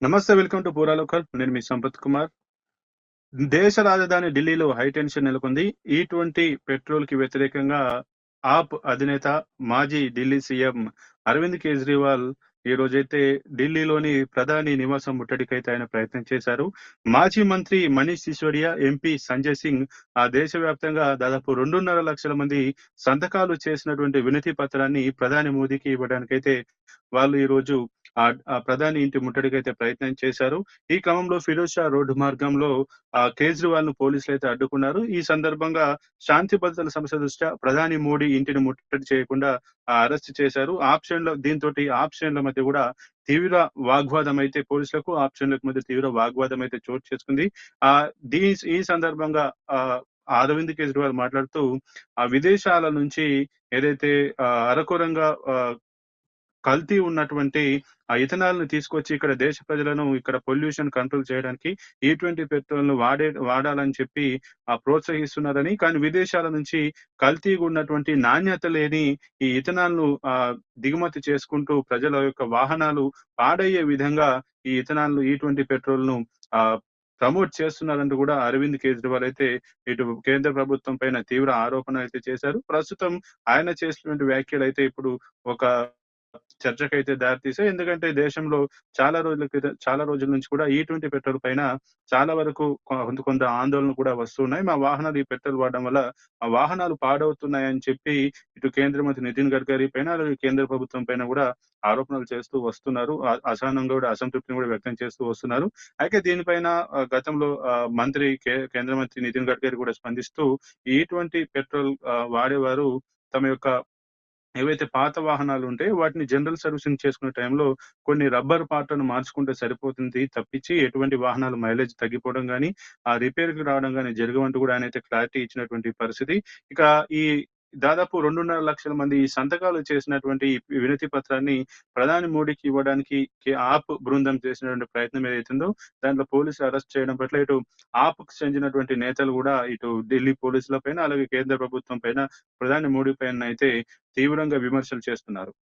నమస్తే. Welcome to పూరా local. నేను మీ సంపత్ కుమార్. దేశ రాజధాని ఢిల్లీలో హైటెన్షన్ నెలకొంది. ఈ20 పెట్రోల్‌కి వ్యతిరేకంగా ఆప్ అధినేత, మాజీ ఢిల్లీ సీఎం అరవింద్ కేజ్రీవాల్ ఈ రోజైతే ఢిల్లీలోని ప్రధాని నివాసం ముట్టడికైతే ఆయన ప్రయత్నం చేశారు. మాజీ మంత్రి మనీష్ సిసోడియా, ఎంపీ సంజయ్ సింగ్ దేశవ్యాప్తంగా దాదాపు 2.5 లక్షల మంది సంతకాలు చేసినటువంటి వినతి పత్రాన్ని ప్రధాని మోదీకి ఇవ్వడానికైతే వాళ్ళు ఈరోజు ఆ ప్రధాని ఇంటి ముట్టడికైతే ప్రయత్నం చేశారు. ఈ క్రమంలో ఫిరోజ్ షా రోడ్డు మార్గంలో కేజ్రీవాల్‌ను పోలీసులైతే అడ్డుకున్నారు. ఈ సందర్భంగా శాంతి భద్రతల సమస్య దృష్ట్యా ప్రధాని మోడీ ఇంటిని ముట్టడి చేయకుండా అరెస్ట్ చేశారు. దీంతోటి ఆప్ శ్రేణుల మధ్య కూడా తీవ్ర వాగ్వాదం అయితే పోలీసులకు, ఆప్ శ్రేణులకు మధ్య తీవ్ర వాగ్వాదం అయితే చోటు చేసుకుంది. ఆహ్, దీ ఈ సందర్భంగా అరవింద్ కేజ్రీవాల్ మాట్లాడుతూ విదేశాల నుంచి ఏదైతే అరకొరంగా కల్తీ ఉన్నటువంటి ఆ ఇథనాల్‌ని తీసుకొచ్చి ఇక్కడ దేశ ప్రజలను ఇక్కడ పొల్యూషన్ కంట్రోల్ చేయడానికి ఈ20 పెట్రోల్‌ను వాడాలని చెప్పి ప్రోత్సహిస్తున్నారని, కానీ విదేశాల నుంచి కల్తీగా ఉన్నటువంటి నాణ్యత లేని ఈ ఇథనాల్‌ను దిగుమతి చేసుకుంటూ ప్రజల యొక్క వాహనాలు పాడయ్యే విధంగా ఈ ఇథనాల్‌ను ఈ20 పెట్రోల్‌ను ఆహ్, ప్రమోట్ చేస్తున్నారంటూ కూడా అరవింద్ కేజ్రీవాల్ అయితే ఇటు కేంద్ర ప్రభుత్వం పైన తీవ్ర ఆరోపణలైతే చేశారు. ప్రస్తుతం ఆయన చేసినటువంటి వ్యాఖ్యలైతే ఇప్పుడు ఒక చర్చకైతే దారితీసాయి. ఎందుకంటే దేశంలో చాలా రోజుల నుంచి కూడా ఈ20 పెట్రోల్ పైన చాలా వరకు కొంత ఆందోళనలు కూడా వస్తున్నాయి. మా వాహనాలు ఈ పెట్రోల్ వాడడం వల్ల మా వాహనాలు పాడవుతున్నాయని చెప్పి ఇటు కేంద్ర మంత్రి నితిన్ గడ్కరీ పైన, అలాగే కేంద్ర ప్రభుత్వం పైన కూడా ఆరోపణలు చేస్తూ వస్తున్నారు. అసహనంగా కూడా అసంతృప్తిని కూడా వ్యక్తం చేస్తూ వస్తున్నారు. అయితే దీనిపైన గతంలో కేంద్ర మంత్రి నితిన్ గడ్కరీ కూడా స్పందిస్తూ ఈ20 పెట్రోల్ వాడేవారు తమ యొక్క ఏవైతే పాత వాహనాలు ఉంటాయో వాటిని జనరల్ సర్వీసింగ్ చేసుకునే టైంలో కొన్ని రబ్బర్ పార్ట్‌లను మార్చుకుంటే సరిపోతుంది తప్పించి ఎటువంటి వాహనాలు మైలేజ్ తగ్గిపోవడం గాని, రిపేర్‌కి రావడం గాని జరగవంటూ కూడా ఆయనైతే క్లారిటీ ఇచ్చినటువంటి పరిస్థితి. ఇక ఈ దాదాపు 2.5 లక్షల మంది ఈ సంతకాలు చేసినటువంటి ఈ వినతి పత్రాన్ని ప్రధాని మోడీకి ఇవ్వడానికి ఆప్ బృందం చేసినటువంటి ప్రయత్నం ఏదైతుందో దాంట్లో పోలీసులు అరెస్ట్ చేయడం పట్ల ఇటు ఆప్‌కు చెందినటువంటి నేతలు కూడా ఇటు ఢిల్లీ పోలీసుల పైన, అలాగే కేంద్ర ప్రభుత్వం పైన, ప్రధాని మోడీ పైన అయితే తీవ్రంగా విమర్శలు చేస్తున్నారు.